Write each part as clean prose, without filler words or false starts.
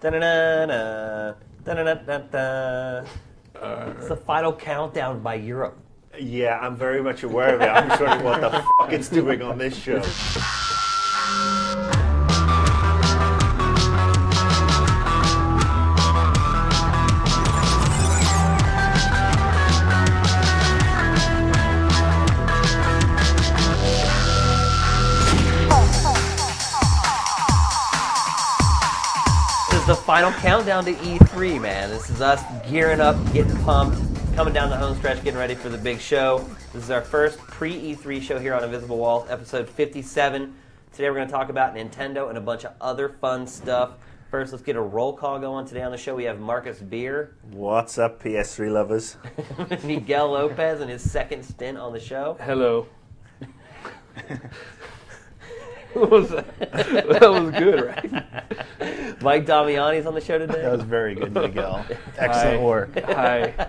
Da-na-na-na, da-na-na-na-na. It's the final countdown by Europe. Yeah, I'm very much aware of it. I'm just wondering what the fuck it's doing on this show. The final countdown to E3, man. This is us gearing up, getting pumped, coming down the home stretch, getting ready for the big show. This is our first pre-E3 show here on Invisible Walls, episode 57. Today we're going to talk about Nintendo and a bunch of other fun stuff. First, let's get a roll call going. Today on the show we have Marcus Beer. What's up, PS3 lovers? Miguel Lopez in his second stint on the show. Hello. What was that? That was good, right? Mike Damiani's on the show today. That was very good, Miguel. Excellent work. Hi.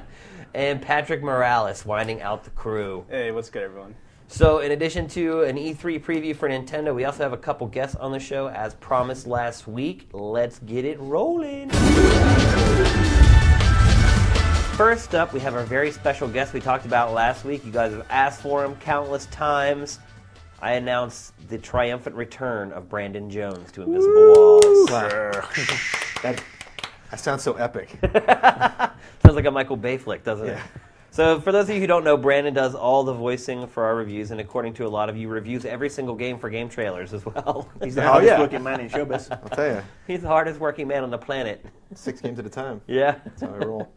And Patrick Morales winding out the crew. Hey, what's good, everyone? So in addition to an E3 preview for Nintendo, we also have a couple guests on the show as promised last week. Let's get it rolling. First up, we have our very special guest we talked about last week. You guys have asked for him countless times. I announced the triumphant return of Brandon Jones to Invisible Walls. That sounds so epic. Sounds like a Michael Bay flick, doesn't it? So for those of you who don't know, Brandon does all the voicing for our reviews, and according to a lot of you, reviews every single game for game trailers as well. He's the hardest working man in showbiz. I'll tell you. He's the hardest working man on the planet. 6 games at a time. Yeah. That's how I roll.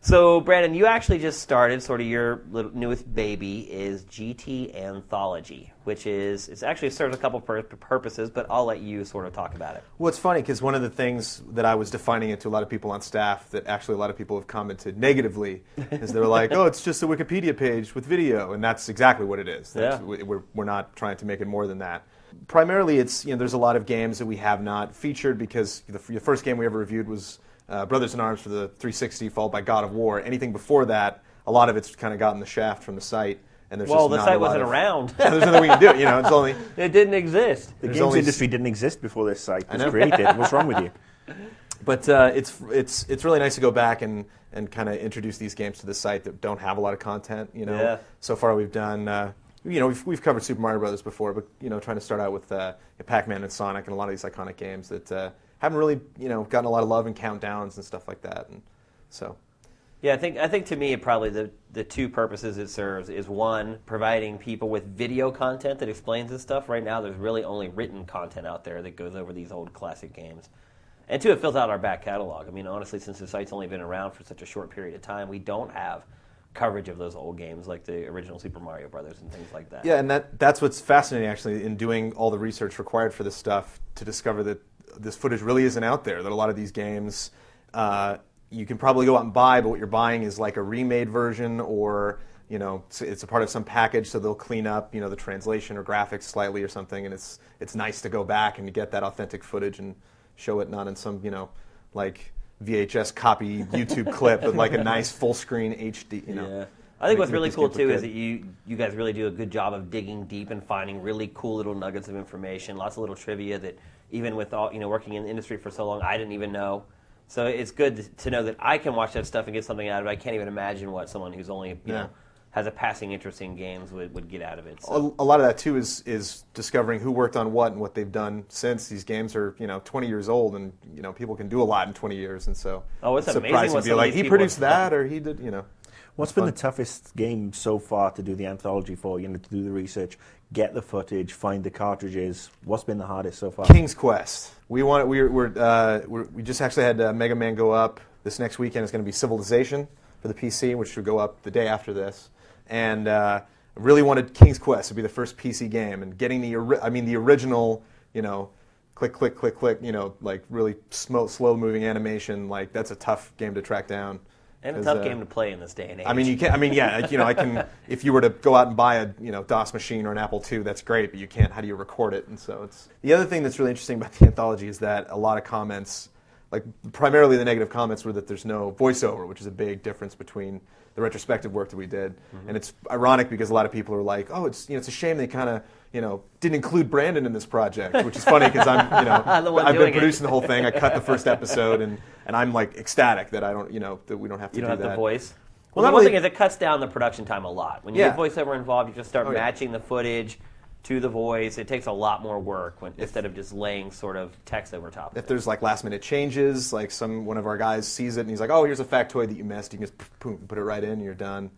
So, Brandon, you actually just started, sort of your little newest baby is GT Anthology, which it actually serves a couple purposes, but I'll let you sort of talk about it. Well, it's funny because one of the things that I was defining it to a lot of people on staff that actually a lot of people have commented negatively is they were like, oh, it's just a Wikipedia page with video, and that's exactly what it is. Yeah. We're not trying to make it more than that. Primarily, it's there's a lot of games that we have not featured because the first game we ever reviewed was Brothers in Arms for the 360, followed by God of War. Anything before that, a lot of it's kind of gotten the shaft from the site, and there's Well, just the not site a lot wasn't of, around. Yeah, there's nothing we can do. It's only It didn't exist. The There's games only industry didn't exist before this site was know. created. What's wrong with you? But it's really nice to go back and kind of introduce these games to the site that don't have a lot of content. Yeah. So far we've done we've covered Super Mario Brothers before, but trying to start out with Pac-Man and Sonic and a lot of these iconic games that haven't really gotten a lot of love and countdowns and stuff like that. And so. Yeah, I think to me, probably the two purposes it serves is one, providing people with video content that explains this stuff. Right now, there's really only written content out there that goes over these old classic games. And two, it fills out our back catalog. I mean, honestly, since the site's only been around for such a short period of time, we don't have coverage of those old games like the original Super Mario Brothers and things like that. Yeah, and that's what's fascinating, actually, in doing all the research required for this stuff, to discover that this footage really isn't out there, that a lot of these games you can probably go out and buy, but what you're buying is like a remade version, or it's a part of some package, so they'll clean up the translation or graphics slightly or something, and it's nice to go back and get that authentic footage and show it not in some like VHS copy YouTube clip, but like a nice full screen HD. Yeah. I think what's Make really these cool games look too is good. that you guys really do a good job of digging deep and finding really cool little nuggets of information, lots of little trivia that even with all working in the industry for so long, I didn't even know. So it's good to know that I can watch that stuff and get something out of it. I can't even imagine what someone who's only has a passing interest in games would get out of it. So. A lot of that too is discovering who worked on what and what they've done since. These games are 20 years old, and people can do a lot in 20 years, and so it's amazing surprising what to be some of like, these he people produced have done. that, or he did. What's been the toughest game so far to do the anthology for? To do the research, get the footage, find the cartridges. What's been the hardest so far? King's Quest. We just actually had Mega Man go up. This next weekend is going to be Civilization for the PC, which should go up the day after this. And really wanted King's Quest to be the first PC game, and getting the original, click, click, click, click, like really slow moving animation. Like that's a tough game to track down. And a tough game to play in this day and age. I mean, I can. If you were to go out and buy a DOS machine or an Apple II, that's great, but you can't. How do you record it? And so it's the other thing that's really interesting about the anthology is that a lot of comments like primarily the negative comments were that there's no voiceover, which is a big difference between the retrospective work that we did. And it's ironic because a lot of people are like, oh, it's a shame they kind of didn't include Brandon in this project, which is funny because I'm I've been producing the whole thing. I cut the first episode and I'm like ecstatic that I don't that we don't have to You do don't have that. the voice. Well, Well, the not one only- thing is it cuts down the production time a lot. When you Yeah. get voiceover involved, you just start Oh, yeah. matching the footage to the voice. It takes a lot more work instead of just laying sort of text over top of If it. there's like last minute changes, like one of our guys sees it and he's like, "Oh, here's a factoid that you missed." You can just boom, put it right in, and you're done.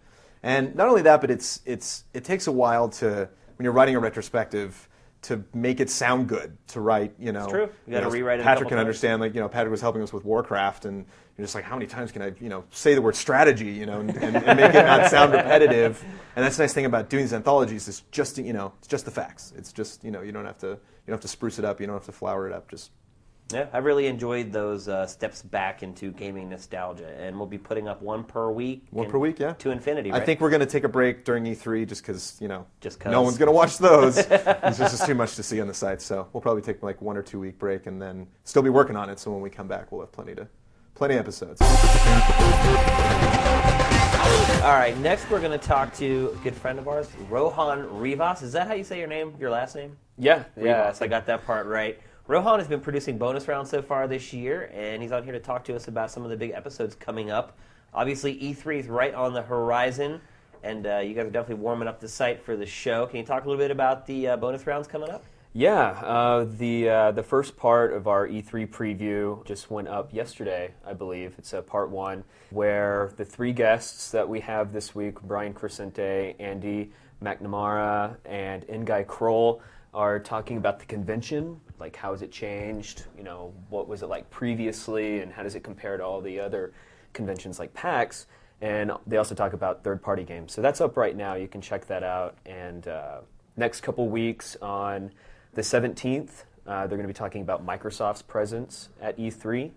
And not only that, but it takes a while when you're writing a retrospective to make it sound good. To write, It's true. You gotta rewrite it a Patrick couple can times. understand. Like Patrick was helping us with Warcraft, and you're just like, how many times can I say the word strategy, and make it not sound repetitive. And that's the nice thing about doing these anthologies. It's just it's just the facts. It's just you don't have to spruce it up. You don't have to flower it up. Just Yeah, I really enjoyed those steps back into gaming nostalgia, and we'll be putting up one per week. One per week, yeah. To infinity, right? I think we're going to take a break during E3 just because, Just 'cause. no one's going to watch those. It's just too much to see on the site. So we'll probably take like 1 or 2 week break and then still be working on it. So when we come back, we'll have plenty episodes. All right, next we're going to talk to a good friend of ours, Rohan Rivas. Is that how you say your last name? Yeah, Rivas, I got that part right. Rohan has been producing bonus rounds so far this year, and he's on here to talk to us about some of the big episodes coming up. Obviously, E3 is right on the horizon, and you guys are definitely warming up the site for the show. Can you talk a little bit about the bonus rounds coming up? Yeah, the first part of our E3 preview just went up yesterday, I believe. It's part 1, where the 3 guests that we have this week, Brian Crescente, Andy McNamara, and Ngai Kroll, are talking about the convention, like how has it changed, what was it like previously, and how does it compare to all the other conventions like PAX. And they also talk about third-party games. So that's up right now. You can check that out. And next couple weeks on the 17th, they're going to be talking about Microsoft's presence at E3.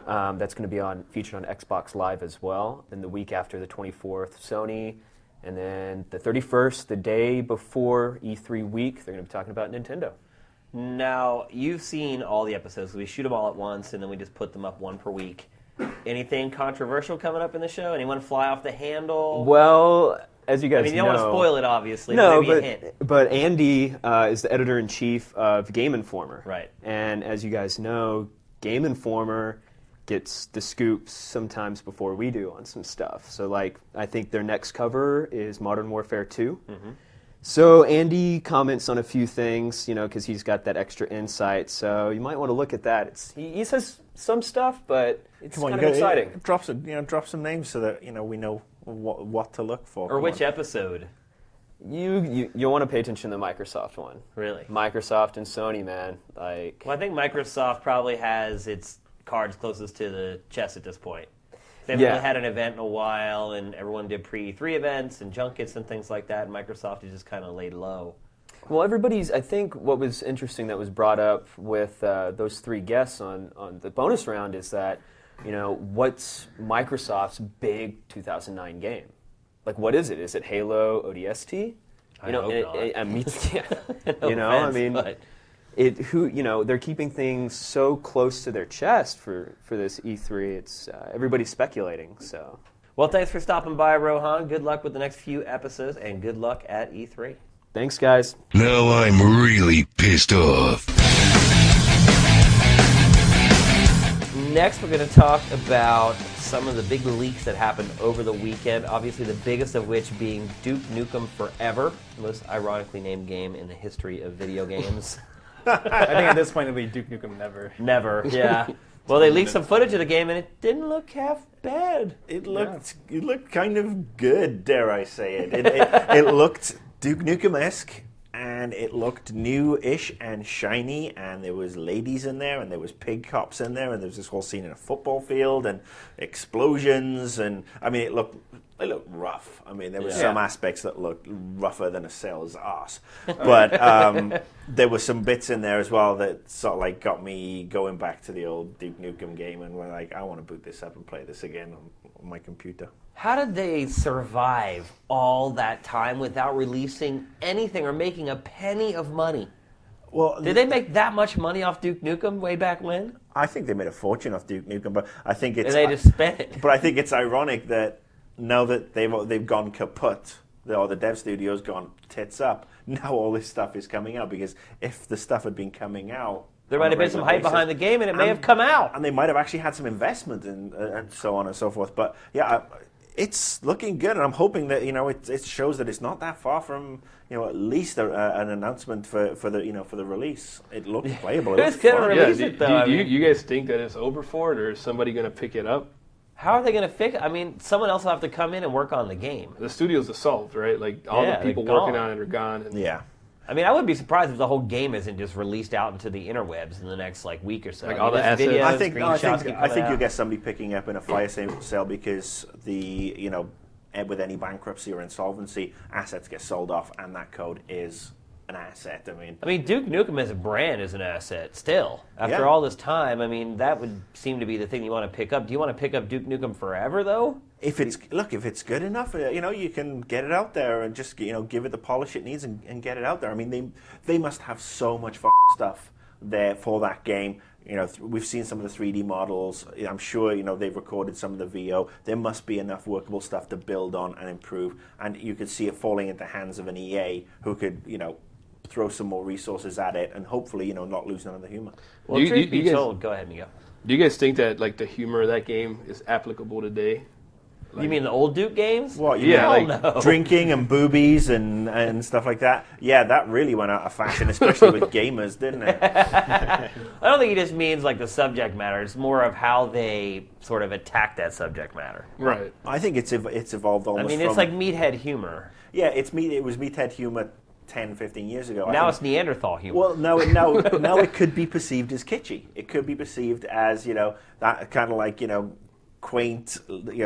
That's going to be featured on Xbox Live as well. Then the week after, the 24th, Sony. And then the 31st, the day before E3 week, they're going to be talking about Nintendo. Now, you've seen all the episodes. We shoot them all at once, and then we just put them up one per week. Anything controversial coming up in the show? Anyone fly off the handle? Well, as you guys know... You don't want to spoil it, obviously. No, maybe a hint. but Andy is the editor-in-chief of Game Informer. Right. And as you guys know, Game Informer gets the scoops sometimes before we do on some stuff. So, I think their next cover is Modern Warfare 2. Mm-hmm. So Andy comments on a few things, because he's got that extra insight. So you might want to look at that. He says some stuff, but it's kind of exciting. Drop some names so that we know what to look for. Or which episode? You want to pay attention to the Microsoft one. Really? Microsoft and Sony, man. Well, I think Microsoft probably has its cards closest to the chest at this point. They haven't really had an event in a while, and everyone did pre-E3 events and junkets and things like that, and Microsoft is just kind of laid low. Well, I think what was interesting that was brought up with those 3 guests on the bonus round is that, what's Microsoft's big 2009 game? What is it? Is it Halo ODST? I hope not. They're keeping things so close to their chest for this E3. It's everybody's speculating. So, well, thanks for stopping by, Rohan. Good luck with the next few episodes, and good luck at E3. thanks, guys. Now I'm really pissed off. Next, we're going to talk about some of the big leaks that happened over the weekend. Obviously, the biggest of which being Duke Nukem Forever, the most ironically named game in the history of video games. I think at this point it'll be Duke Nukem Never. Never, yeah. Well, they leaked some footage of the game, and it didn't look half bad. It looked kind of good, dare I say it. It looked Duke Nukem-esque, and it looked new-ish and shiny, and there was ladies in there, and there was pig cops in there, and there was this whole scene in a football field, and explosions, and it looked rough. There were some aspects that looked rougher than a sailor's ass, but there were some bits in there as well that sort of got me going back to the old Duke Nukem game, and we're I want to boot this up and play this again on my computer. How did they survive all that time without releasing anything or making a penny of money? Well, Did they make that much money off Duke Nukem way back when? I think they made a fortune off Duke Nukem, but I think it's And they just spent it. But I think it's ironic that now that they've gone kaput, or the dev studio's gone tits up, now all this stuff is coming out, because if the stuff had been coming out, There might have been some hype behind the game, and it may have come out. and they might have actually had some investment and so on and so forth. But yeah, it's looking good, and I'm hoping that it shows that it's not that far from at least an announcement for the release. It looked playable. It Who's looked gonna fun. release do, it, though? I mean- you guys think that it's over for it, or is somebody going to pick it up? How are they going to fix it? I mean, someone else will have to come in and work on the game. The studio's dissolved, right? Like, all Yeah, the people they're working gone. on it are gone. And Yeah. I mean, I wouldn't be surprised if the whole game isn't just released out into the interwebs in the next week or so. Like I mean, all the there's assets. videos, I think screenshots keep coming you'll out. get somebody picking up in a fire sale because with any bankruptcy or insolvency, assets get sold off, and that code is an asset. I mean, Duke Nukem as a brand is an asset still. After Yeah. all this time, I mean, that would seem to be the thing you want to pick up. Do you want to pick up Duke Nukem forever, though? if it's good enough, you can get it out there and just give it the polish it needs and get it out there. I mean, they must have so much stuff there for that game. We've seen some of the 3D models. I'm sure they've recorded some of the VO. There must be enough workable stuff to build on and improve, and you could see it falling into the hands of an EA who could throw some more resources at it and hopefully not lose none of the humor. Well, You- truth you- be you guys- told, go ahead, Miguel. do you guys think that, like, the humor of that game is applicable today? You mean the old Duke games? What? Yeah, Hell like no. Drinking and boobies and stuff like that. Yeah, that really went out of fashion, especially with gamers, didn't it? I don't think he just means like the subject matter. It's more of how they sort of attack that subject matter. Right. I think it's evolved I almost. mean, it's from, like meathead humor. yeah, it was meathead humor 10, 15 years ago. I Now think- it's Neanderthal humor. Well, now it could be perceived as kitschy. It could be perceived as that kind of like quaint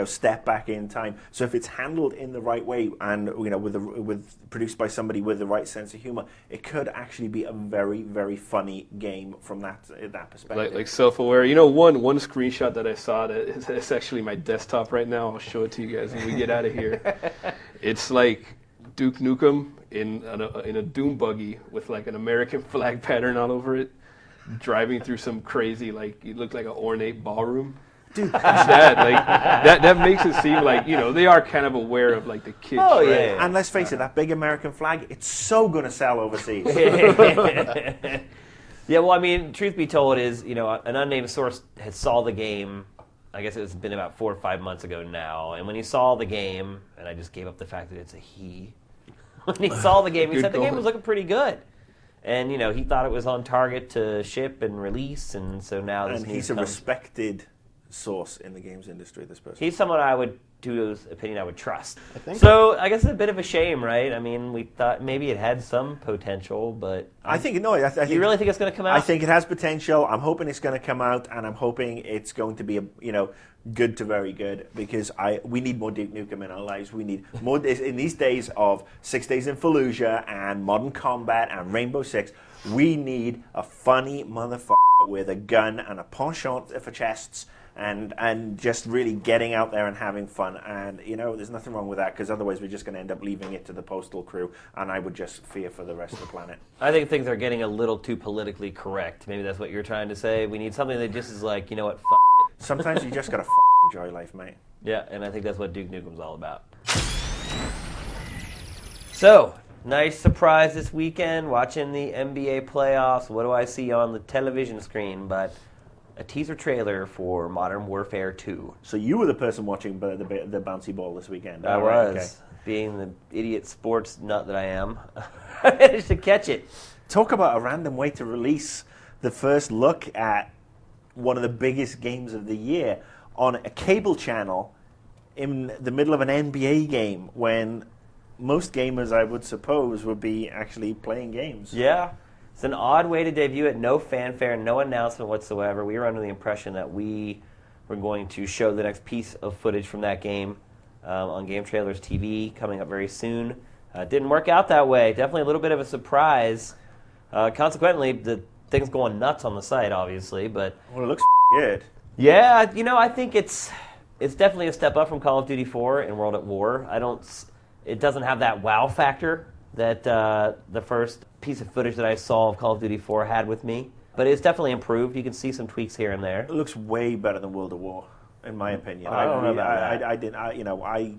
step back in time. So if it's handled in the right way and with produced by somebody with the right sense of humor, it could actually be a very, very funny game from that perspective. Like self-aware. One screenshot that I saw that it's actually my desktop right now. I'll show it to you guys when we get out of here. It's like Duke Nukem in a Doom buggy with like an American flag pattern all over it, driving through some crazy, like, it looked like an ornate ballroom. Dude, that makes it seem like they are kind of aware of like the kids. Oh, right? yeah. And let's face it, that big American flag, it's so going to sell overseas. Yeah, well, I mean, truth be told is, an unnamed source had saw the game, I guess it's been about 4 or 5 months ago now, and when he saw the game, and I just gave up the fact that it's a he, when he saw the game, he Good said the game going. was looking pretty good. And, he thought it was on target to ship and release, and so now this And news he's a comes. respected source in the games industry, this person. He's someone to whose opinion I would trust. So I guess it's a bit of a shame, right? I mean, we thought maybe it had some potential, but I think you really think it's going to come out? I think it has potential. I'm hoping it's going to come out, and I'm hoping it's going to be good to very good, because we need more Duke Nukem in our lives. We need more in these days of 6 Days in Fallujah and Modern Combat and Rainbow Six. We need a funny motherfucker with a gun and a penchant for chests. And just really getting out there and having fun. And, there's nothing wrong with that, because otherwise we're just going to end up leaving it to the postal crew, and I would just fear for the rest of the planet. I think things are getting a little too politically correct. Maybe that's what you're trying to say. We need something that just is like, you know what, it. Sometimes you just got to enjoy life, mate. Yeah, and I think that's what Duke Nukem's all about. So, nice surprise this weekend, watching the NBA playoffs. What do I see on the television screen but a teaser trailer for Modern Warfare 2. So you were the person watching the bouncy ball this weekend. I All right, was, being the idiot sports nut that I am. I managed to catch it. Talk about a random way to release the first look at one of the biggest games of the year on a cable channel in the middle of an NBA game, when most gamers, I would suppose, would be actually playing games. Yeah. It's an odd way to debut it. No fanfare, no announcement whatsoever. We were under the impression that we were going to show the next piece of footage from that game on Game Trailers TV coming up very soon. Didn't work out that way. Definitely a little bit of a surprise. Consequently, the thing's going nuts on the site, obviously. But Well, it looks good. yeah, I think it's definitely a step up from Call of Duty 4 and World at War. It doesn't have that wow factor that the first piece of footage that I saw of Call of Duty 4 had with me. But it's definitely improved. You can see some tweaks here and there. It looks way better than World at War, in my opinion. I don't know about that. I didn't. I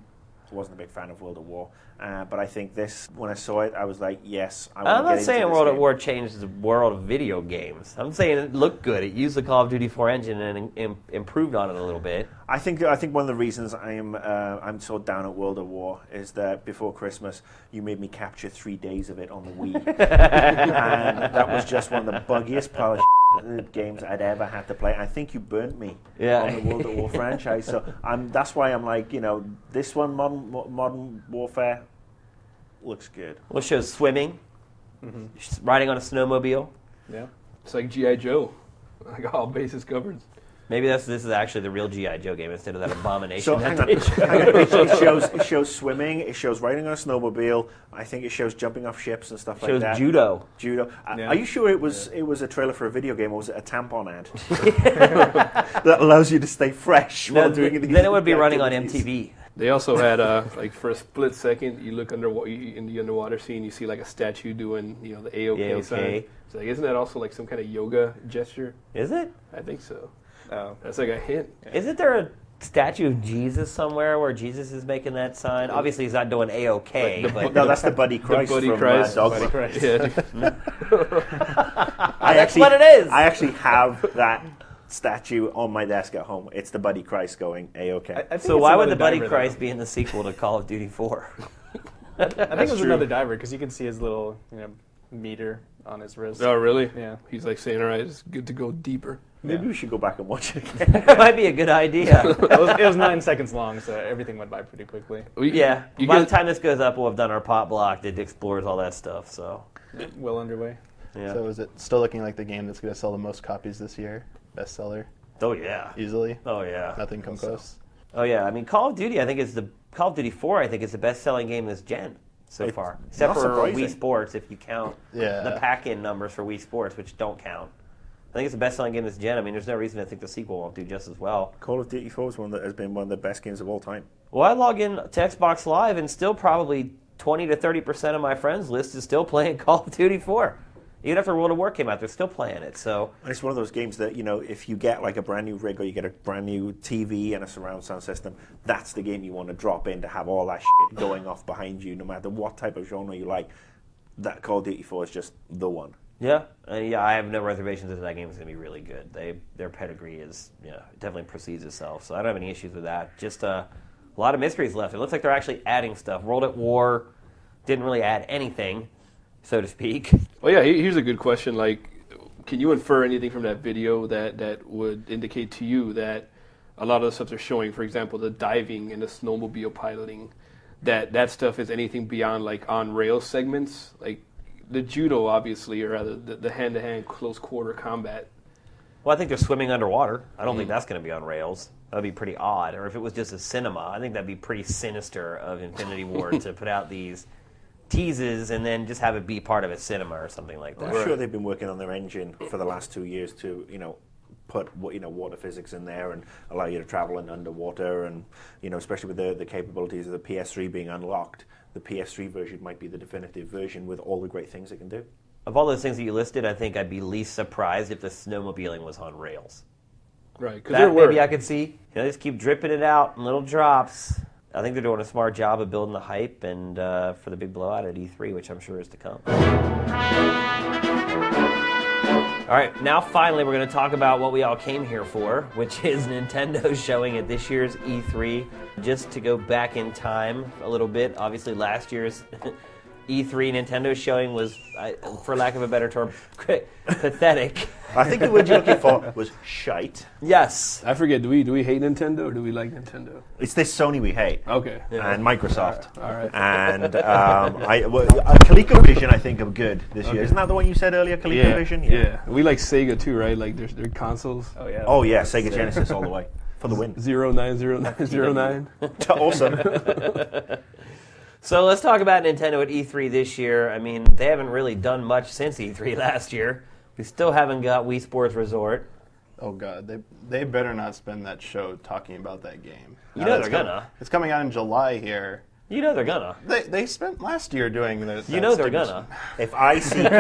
wasn't a big fan of World at War, but I think this, when I saw it, I was like, yes. I'm not saying World at War changed the world of video games. I'm saying it looked good. It used the Call of Duty 4 engine and improved on it a little bit. I think one of the reasons I'm so down at World at War is that before Christmas you made me capture 3 days of it on the Wii, and that was just one of the buggiest piles of games I'd ever had to play. I think you burnt me on the World at War franchise, so that's why I'm like, this one, Modern Warfare, looks good. Well, it shows swimming, riding on a snowmobile. Yeah. It's like G.I. Joe. Like all bases covered. Maybe this is actually the real G.I. Joe game instead of that abomination. So hang on. It shows swimming. It shows riding on a snowmobile. I think it shows jumping off ships and stuff like shows that. judo. Yeah. Are you sure it was a trailer for a video game, or was it a tampon ad that allows you to stay fresh while doing these Then it would be running on activities? MTV. They also had like for a split second, you look in the underwater scene, you see like a statue doing the AOK sign. So like, isn't that also like some kind of yoga gesture? Is it? I think so. Oh. That's like a hint. Isn't there a statue of Jesus somewhere where Jesus is making that sign? Obviously, he's not doing A-OK, but No, that's the Buddy Christ Buddy from Christ. Dogma. Buddy Christ. Yeah. that's what it is. I actually have that statue on my desk at home. It's the Buddy Christ going A-OK. I think So it's why would another the Buddy diver, Christ though. be in the sequel to Call of Duty 4? I think it was another diver because you can see his little meter on his wrist. Oh, really? Yeah. He's like saying, all right, it's good to go deeper. Maybe we should go back and watch it again. That might be a good idea. It was 9 seconds long, so everything went by pretty quickly. Yeah. You By get- the time this goes up, we'll have done our pot block that explores all that stuff. So, Well underway. yeah. So is it still looking like the game that's going to sell the most copies this year? Bestseller? Oh yeah. Easily? Oh yeah. Nothing come close? Oh yeah. I mean, Call of Duty. I think Call of Duty 4. I think is the best-selling game this gen so It's far, except not for surprising. Wii Sports, if you count Yeah. the pack-in numbers for Wii Sports, which don't count. I think it's the best-selling game this gen. I mean, there's no reason to think the sequel won't do just as well. Call of Duty 4 has been one of the best games of all time. Well, I log in to Xbox Live, and still probably 20 to 30% of my friends list is still playing Call of Duty 4. Even after World of War came out, they're still playing it. So And it's one of those games that, if you get like a brand new rig or you get a brand new TV and a surround sound system, that's the game you want to drop in to have all that shit going off behind you, no matter what type of genre you like. That Call of Duty 4 is just the one. yeah, I have no reservations that that game is going to be really good. Their pedigree is, it definitely precedes itself. So I don't have any issues with that. Just a lot of mysteries left. It looks like they're actually adding stuff. World at War didn't really add anything, so to speak. Well, yeah, here's a good question. Like, can you infer anything from that video that would indicate to you that a lot of the stuff they're showing, for example, the diving and the snowmobile piloting, that stuff is anything beyond like on-rail segments? Like the judo, obviously, or rather the hand-to-hand close-quarter combat. Well, I think they're swimming underwater. I don't think that's going to be on rails. That would be pretty odd. Or if it was just a cinema, I think that'd be pretty sinister of Infinity Ward to put out these teases and then just have it be part of a cinema or something like that. I'm sure they've been working on their engine for the last 2 years to, put water physics in there and allow you to travel in underwater, and especially with the capabilities of the PS3 being unlocked, the PS3 version might be the definitive version with all the great things it can do. Of all those things that you listed, I think I'd be least surprised if the snowmobiling was on rails. Right, because That there were. maybe I could see. Just keep dripping it out in little drops. I think they're doing a smart job of building the hype and for the big blowout at E3, which I'm sure is to come. All right, now finally we're going to talk about what we all came here for, which is Nintendo showing at this year's E3. Just to go back in time a little bit, obviously last year's E3 Nintendo showing was, for lack of a better term, pathetic. I think the word you're looking for was shite. Yes. I forget. Do we hate Nintendo or do we like Nintendo? It's this Sony we hate. Okay. And Microsoft. All right. And ColecoVision, I think, are good this year. Isn't that the one you said earlier, ColecoVision? Yeah. We like Sega too, right? Like their consoles. Oh yeah. Oh, yeah, Sega Genesis all the way. For the win. 090909. Awesome. So let's talk about Nintendo at E3 this year. I mean, they haven't really done much since E3 last year. We still haven't got Wii Sports Resort. Oh god, they better not spend that show talking about that game. You know It's they're gonna. It's coming out in July here. You know they're gonna. They spent last year doing this. You know they're gonna. If I see It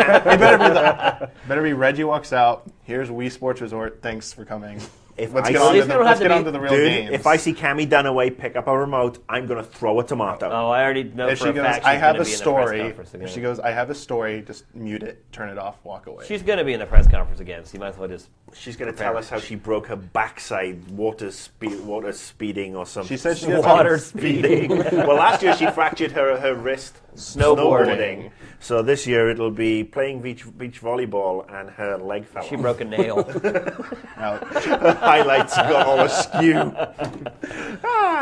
better be Reggie walks out. Here's Wii Sports Resort. Thanks for coming. Let's get At least they don't have to on be- to the real Dude, games. if I see Cammy Dunaway pick up a remote, I'm going to throw a tomato. Oh, I already know if for she a goes, fact I she's have gonna a be in the press story. conference If again. she goes, I have a story. Just mute it, turn it off, walk away. She's going to be in the press conference again, so you might as well just. She's going to tell us how she broke her backside water speeding or something. She said she's gonna Water speeding. Well, last year she fractured her wrist Snowboarding. So this year it'll be playing beach volleyball and her leg fell She off. broke a nail. Her highlights got all askew.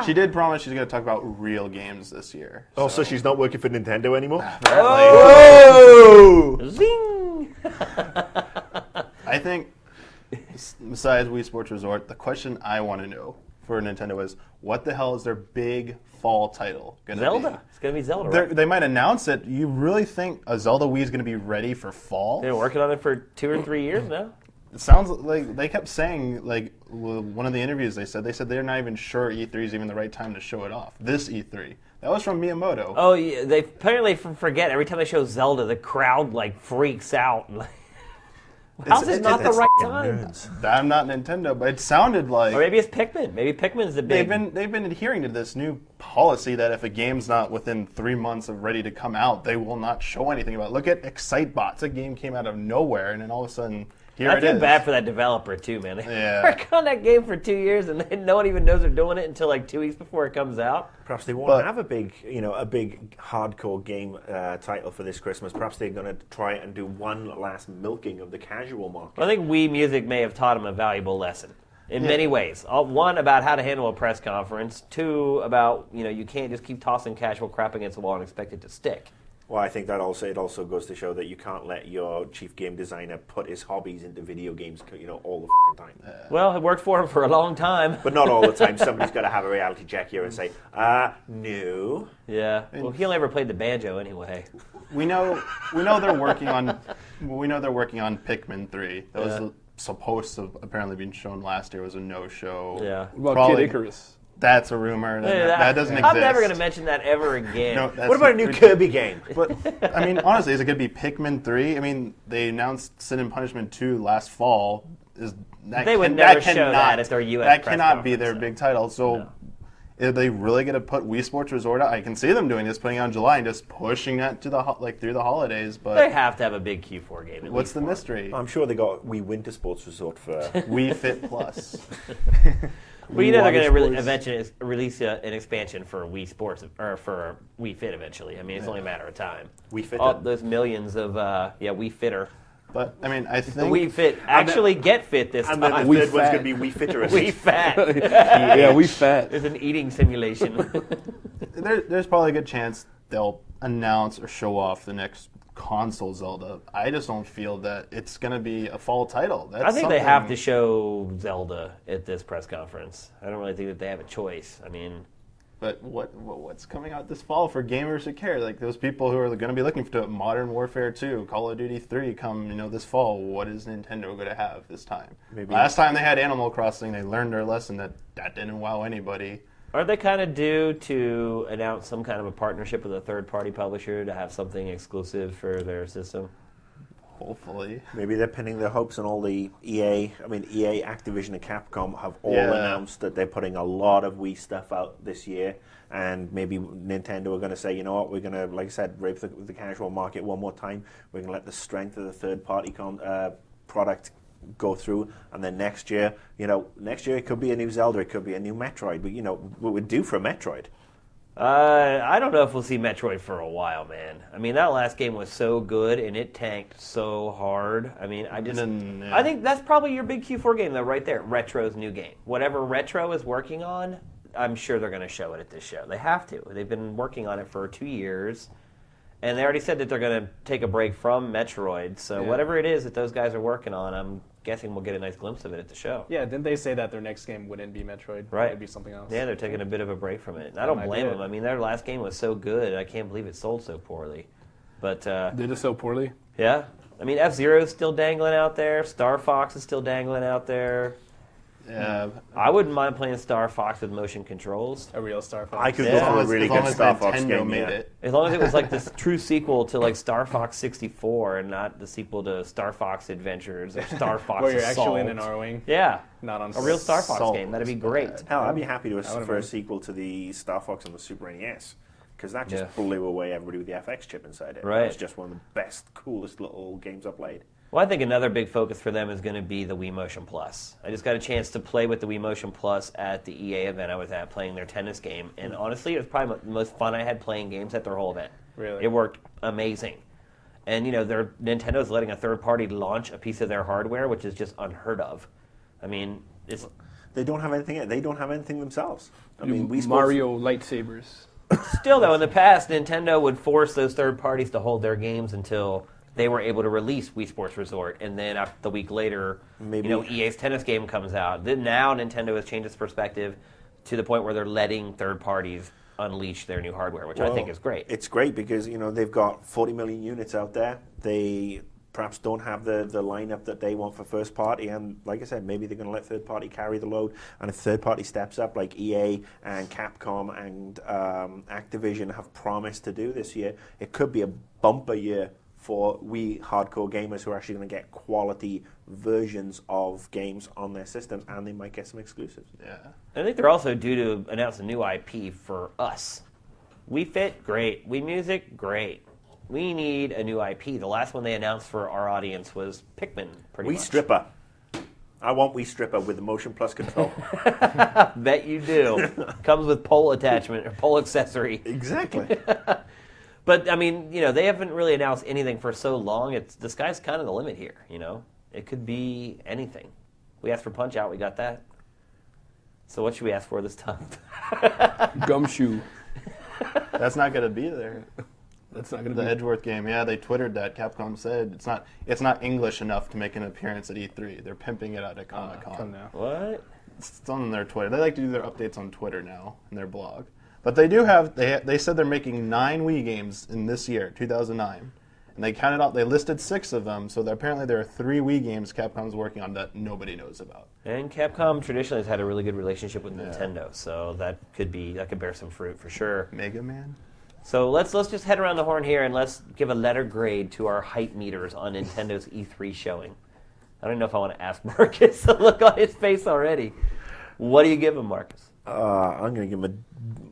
She did promise she's going to talk about real games this year. Oh, so she's not working for Nintendo anymore? Oh! Zing! I think, besides Wii Sports Resort, the question I want to know for Nintendo is, what the hell is their big fall title going to be? Zelda. It's going to be Zelda, right? They might announce it. You really think a Zelda Wii is going to be ready for fall? They've been working on it for 2 or 3 years now. It sounds like they kept saying, like, one of the interviews they said they're not even sure E3 is even the right time to show it off. This E3. That was from Miyamoto. Oh, yeah, they apparently forget every time they show Zelda, the crowd like freaks out. How's this not the right time? I'm not Nintendo, but it sounded like Or maybe it's Pikmin. Maybe Pikmin's the big. they've been adhering to this new policy that if a game's not within 3 months of ready to come out, they will not show anything about it. Look at Excitebots. A game came out of nowhere, and then all of a sudden, here I it feel is. bad for that developer too, man. They Yeah. work on that game for 2 years, and no one even knows they're doing it until like 2 weeks before it comes out. Perhaps they won't But- have a big hardcore game title for this Christmas. Perhaps they're going to try and do one last milking of the casual market. I think Wii Music may have taught him a valuable lesson in many ways. One, about how to handle a press conference. Two, about you can't just keep tossing casual crap against the wall and expect it to stick. Well, I think that also goes to show that you can't let your chief game designer put his hobbies into video games, all the fucking time. Well, it worked for him for a long time. But not all the time. Somebody's got to have a reality check here and say, no. Yeah. Well, he only ever played the banjo anyway. We know they're working on Pikmin 3. That was supposed to have apparently been shown last year. It was a no-show. Yeah. What about Probably- Kid Icarus? That's a rumor. That doesn't exist. I'm never going to mention that ever again. No, that's What about a new Kirby game? But I mean, honestly, is it going to be Pikmin 3? I mean, they announced Sin and Punishment 2 last fall. They would never show that at their US That press cannot be their conference, big title. So, are they really going to put Wii Sports Resort out? I can see them doing this, putting it out in July and just pushing that to through the holidays. But They have to have a big Q4 game. at what's least the one. mystery? I'm sure they got Wii Winter Sports Resort for... Wii Fit Plus. Well, they're Water going to sports. eventually release an expansion for Wii Sports or for Wii Fit eventually. I mean, it's only a matter of time. Wii Fit. All those millions of Wii Fitter. But I mean, I The think Wii Fit actually get fit this And time. then the Wii third one's Fat. going to be Wii Fitterist. Wii Fat. Yeah, we fat. It's an eating simulation. there's probably a good chance they'll announce or show off the next console Zelda. I just don't feel that it's going to be a fall title. That's I think they have to something- show Zelda at this press conference. I don't really think that they have a choice. I mean, But what's coming out this fall for gamers who care? Like those people who are going to be looking for Modern Warfare 2, Call of Duty 3 come this fall. What is Nintendo going to have this time? Maybe- Last time they had Animal Crossing, they learned their lesson that didn't wow anybody. are they kind of due to announce some kind of a partnership with a third-party publisher to have something exclusive for their system? Hopefully. Maybe they're pinning their hopes on all the EA, Activision and Capcom have all Yeah. announced that they're putting a lot of Wii stuff out this year. And maybe Nintendo are going to say, you know what, we're going to, like I said, rape the casual market one more time. We're going to let the strength of the third-party product go through. And then next year it could be a new Zelda, it could be a new Metroid. But, we're due for a Metroid. I don't know if we'll see Metroid for a while, man. I mean, that last game was so good and it tanked so hard. I mean, I think that's probably your big Q4 game, though, right there. Retro's new game. Whatever Retro is working on, I'm sure they're going to show it at this show. They have to. They've been working on it for 2 years, and they already said that they're going to take a break from Metroid. So whatever it is that those guys are working on, I'm guessing we'll get a nice glimpse of it at the show. Yeah, didn't they say that their next game wouldn't be Metroid? Right. It'd be something else. Yeah, they're taking a bit of a break from it. And I That don't might blame be them. it. I mean, their last game was so good. I can't believe it sold so poorly. But Did it so poorly? yeah, I mean, F-Zero's still dangling out there. Star Fox is still dangling out there. I wouldn't mind playing Star Fox with motion controls. A real Star Fox. I could Yeah. go for a really as long good as Star Fox Nintendo game. made Yeah. it. As long as it was like this true sequel to like Star Fox 64 and not the sequel to Star Fox Adventures or Star Fox Where you're Assault. actually in an R-Wing, Yeah, not on a real Star Fox Assault game. That'd be was great. bad. Hell, I'd be happy to would've for a been- sequel to the Star Fox on the Super NES. Because that just Yeah. blew away everybody with the FX chip inside it. Right. It was just one of the best, coolest little games I've played. Well, I think another big focus for them is going to be the Wii Motion Plus. I just got a chance to play with the Wii Motion Plus at the EA event I was at playing their tennis game, and honestly, it was probably the most fun I had playing games at their whole event. Really? It worked amazing. And Nintendo's letting a third party launch a piece of their hardware, which is just unheard of. I mean, it's They don't have anything. They don't have anything themselves. I mean, we Mario lightsabers. still though in the past Nintendo would force those third parties to hold their games until they were able to release Wii Sports Resort, and then the week later, Maybe- EA's tennis game comes out. Then now Nintendo has changed its perspective to the point where they're letting third parties unleash their new hardware, which I think is great. It's great because they've got 40 million units out there. They perhaps don't have the lineup that they want for first party, and like I said, maybe they're going to let third party carry the load. And if third party steps up, like EA and Capcom and Activision have promised to do this year, it could be a bumper year for we hardcore gamers who are actually going to get quality versions of games on their systems, and they might get some exclusives. Yeah. I think they're also due to announce a new IP for us. Wii Fit, great. Wii Music, great. We need a new IP. The last one they announced for our audience was Pikmin, pretty Wii much. Stripper. I want Wii Stripper with the Motion Plus control. Bet you do. Comes with pole attachment or pole accessory. Exactly. But I mean, they haven't really announced anything for so long. The sky's kind of the limit here. It could be anything. We asked for Punch Out, we got that. So what should we ask for this time? Gumshoe. That's not going to be there. That's not going The to be. Edgeworth game, yeah, they twittered that. Capcom said it's not English enough to make an appearance at E3. They're pimping it out at Comic come Con. now. What? It's on their Twitter. They like to do their updates on Twitter now in their blog. But they do have they said they're making 9 Wii games in this year, 2009. And they counted out, they listed 6 of them, so apparently there are 3 Wii games Capcom's working on that nobody knows about. And Capcom traditionally has had a really good relationship with Nintendo, so that could bear some fruit for sure. Mega Man? So let's just head around the horn here and let's give a letter grade to our hype meters on Nintendo's E3 showing. I don't know if I want to ask Marcus to look on his face already. What do you give him, Marcus? I'm going to give him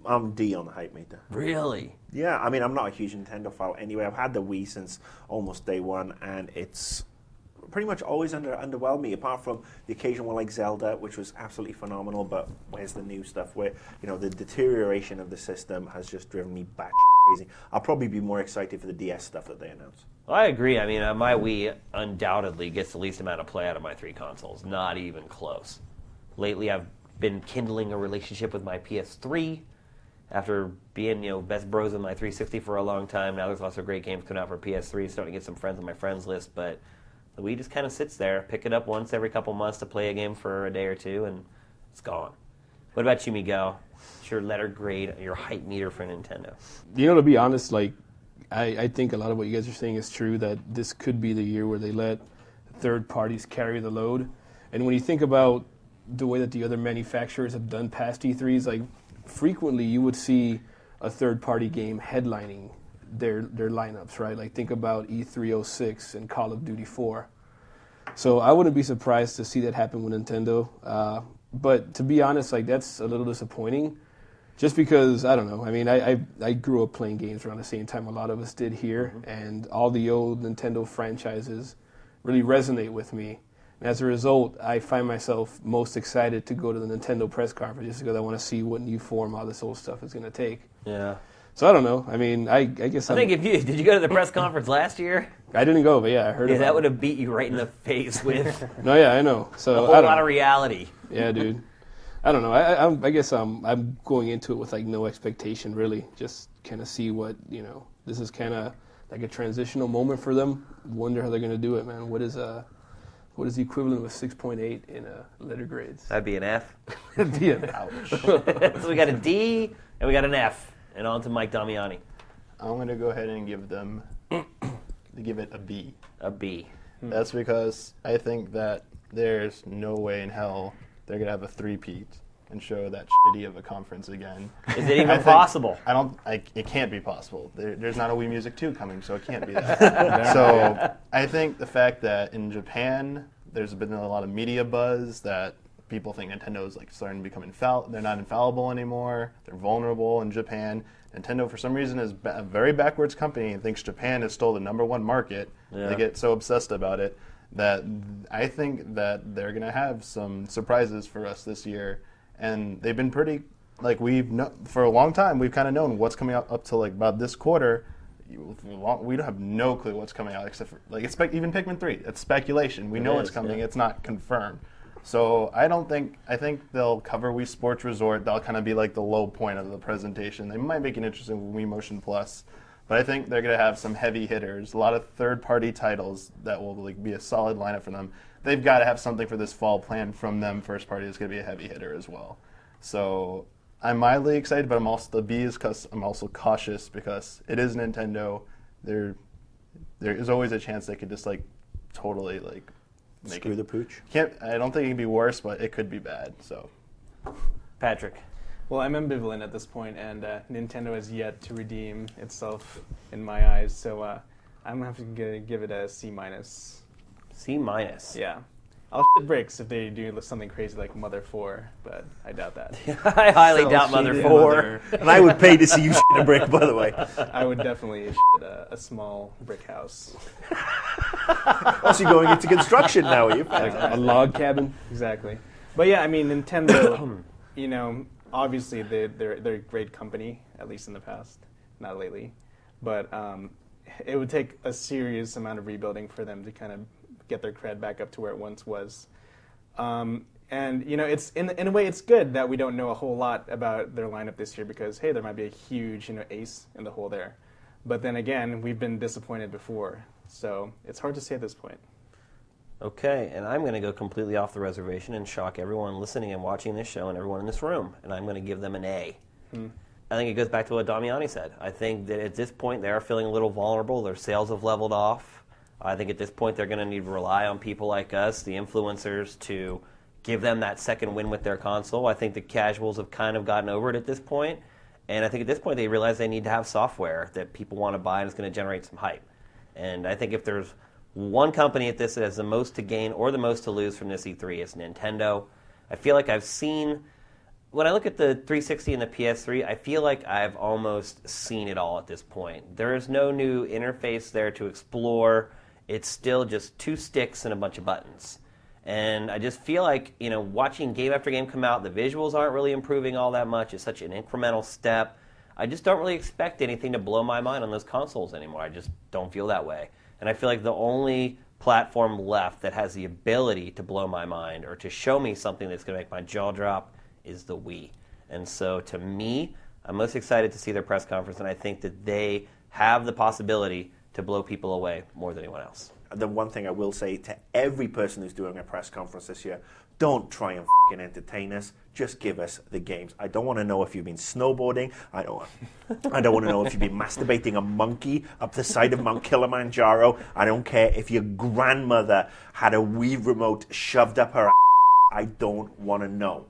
I'm D on the hype meter. Really? Yeah, I mean, I'm not a huge Nintendo fan anyway. I've had the Wii since almost day one, and it's pretty much always underwhelmed me, apart from the occasion one like Zelda, which was absolutely phenomenal, but where's the new stuff where, the deterioration of the system has just driven me batshit crazy. I'll probably be more excited for the DS stuff that they announced. Well, I agree. I mean, my Wii undoubtedly gets the least amount of play out of my 3 consoles. Not even close. Lately, I've been kindling a relationship with my PS3 after being, best bros with my 360 for a long time. Now there's lots of great games coming out for PS3. Starting to get some friends on my friends list, but the Wii just kind of sits there. Pick it up once every couple months to play a game for a day or two, and it's gone. What about you, Miguel? What's your letter grade, your hype meter for Nintendo? To be honest, I think a lot of what you guys are saying is true, that this could be the year where they let third parties carry the load. And when you think about the way that the other manufacturers have done past E3s, frequently you would see a third-party game headlining their lineups, right? Think about E306 and Call of Duty 4. So I wouldn't be surprised to see that happen with Nintendo. But to be honest, that's a little disappointing. Just because, I don't know, I mean, I grew up playing games around the same time a lot of us did here, and all the old Nintendo franchises really resonate with me. And as a result, I find myself most excited to go to the Nintendo press conference just because I want to see what new form all this old stuff is going to take. Yeah. So I don't know. I mean, I guess I think did you go to the press conference last year? I didn't go, but yeah, I heard Yeah, about that it. would have beat you right in the face with No, yeah, I know. So a I whole don't lot know. of reality. Yeah, dude. I don't know. I guess I'm going into it with no expectation, really. Just kind of see what, this is kind of like a transitional moment for them. Wonder how they're going to do it, man. What is the equivalent of 6.8 in letter grades? That'd be an F. That'd be an Ouch. So we got a D and we got an F. And on to Mike Damiani. I'm going to go ahead and give it a B. A B. That's because I think that there's no way in hell they're gonna have a three-peat and show that shitty of a conference again. Is it even I think- possible? It can't be possible. There's not a Wii Music 2 coming, so it can't be that. So I think the fact that in Japan there's been a lot of media buzz that people think Nintendo is like starting to become they're not infallible anymore. They're vulnerable in Japan. Nintendo, for some reason, is a very backwards company and thinks Japan is still the #1 market. Yeah. They get so obsessed about it that I think that they're going to have some surprises for us this year. And they've been pretty, like for a long time, we've kind of known what's coming out up to like about this quarter. We don't have no clue what's coming out except for, like, even Pikmin 3. It's speculation. We know it's coming. Yeah. It's not confirmed. So I think they'll cover Wii Sports Resort. That'll kind of be like the low point of the presentation. They might make an interesting Wii Motion Plus. But I think they're going to have some heavy hitters, a lot of third-party titles that will like be a solid lineup for them. They've got to have something for this fall planned from them. First party is going to be a heavy hitter as well. So I'm mildly excited, but I'm also cautious because it is Nintendo. There is always a chance they could just like totally like make Screw the pooch. I don't think it can be worse, but it could be bad. So Patrick. Well, I'm ambivalent at this point, and Nintendo has yet to redeem itself in my eyes. So I'm gonna have to give it a C-. C-. Yeah, I'll shit bricks if they do something crazy like Mother 4, but I doubt that. I highly doubt Mother 4. And I would pay to see you shit a brick, by the way. I would definitely shit a small brick house. Also, you're going into construction now, are you? A log cabin. Exactly. But yeah, I mean, Nintendo, obviously they're a great company, at least in the past, not lately. But it would take a serious amount of rebuilding for them to kind of get their cred back up to where it once was. And it's in a way it's good that we don't know a whole lot about their lineup this year because hey, there might be a huge ace in the hole there. But then again, we've been disappointed before, so it's hard to say at this point. Okay, and I'm going to go completely off the reservation and shock everyone listening and watching this show and everyone in this room, and I'm going to give them an A. I think it goes back to what Damiani said. I think that at this point they are feeling a little vulnerable. Their sales have leveled off. I think at this point they're going to need to rely on people like us, the influencers, to give them that second win with their console. I think the casuals have kind of gotten over it at this point, and I think at this point they realize they need to have software that people want to buy and is going to generate some hype. And I think if there's one company at this that has the most to gain or the most to lose from this E3, it's Nintendo. I feel like I've seen, when I look at the 360 and the PS3, I feel like I've almost seen it all at this point. There is no new interface there to explore. It's still just two sticks and a bunch of buttons. And I just feel like, watching game after game come out, the visuals aren't really improving all that much. It's such an incremental step. I just don't really expect anything to blow my mind on those consoles anymore. I just don't feel that way. And I feel like the only platform left that has the ability to blow my mind or to show me something that's going to make my jaw drop is the Wii. And so to me, I'm most excited to see their press conference, and I think that they have the possibility to blow people away more than anyone else. The one thing I will say to every person who's doing a press conference this year, don't try and fucking entertain us. Just give us the games. I don't want to know if you've been snowboarding. I don't want to know if you've been masturbating a monkey up the side of Mount Kilimanjaro. I don't care if your grandmother had a Wii remote shoved up her ass. I don't want to know.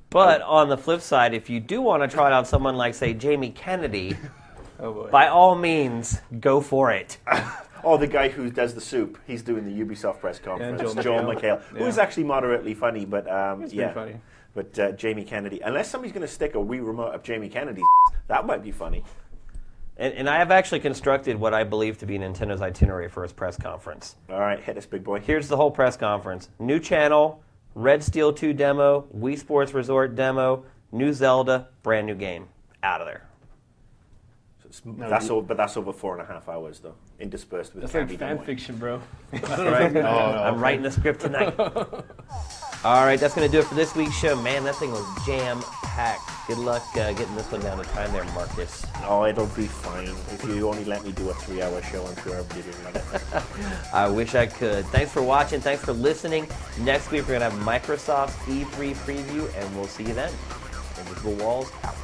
But on the flip side, if you do want to try out someone like, say, Jamie Kennedy, Oh boy. by all means, go for it. Oh, the guy who does the soup. He's doing the Ubisoft press conference. Joel Joel McHale. McHale, who's actually moderately funny, but It's yeah. pretty funny. But Jamie Kennedy, unless somebody's going to stick a Wii remote up Jamie Kennedy's, that might be funny. And I have actually constructed what I believe to be Nintendo's itinerary for his press conference. All right, hit us, big boy. Here's the whole press conference. New channel, Red Steel 2 demo, Wii Sports Resort demo, new Zelda, brand new game. Out of there. That's over 4.5 hours, though, interspersed with That's the like Cabby fan demo. fiction, bro. I'm writing the script tonight. All right, that's going to do it for this week's show. Man, that thing was jam-packed. Good luck getting this one down to time there, Marcus. Oh, it'll be fine. If you only let me do a 3-hour show, I'm sure everybody will love it. I wish I could. Thanks for watching. Thanks have Next week, we're going to have Microsoft's E3 preview, and we'll see you then. Invisible Walls out.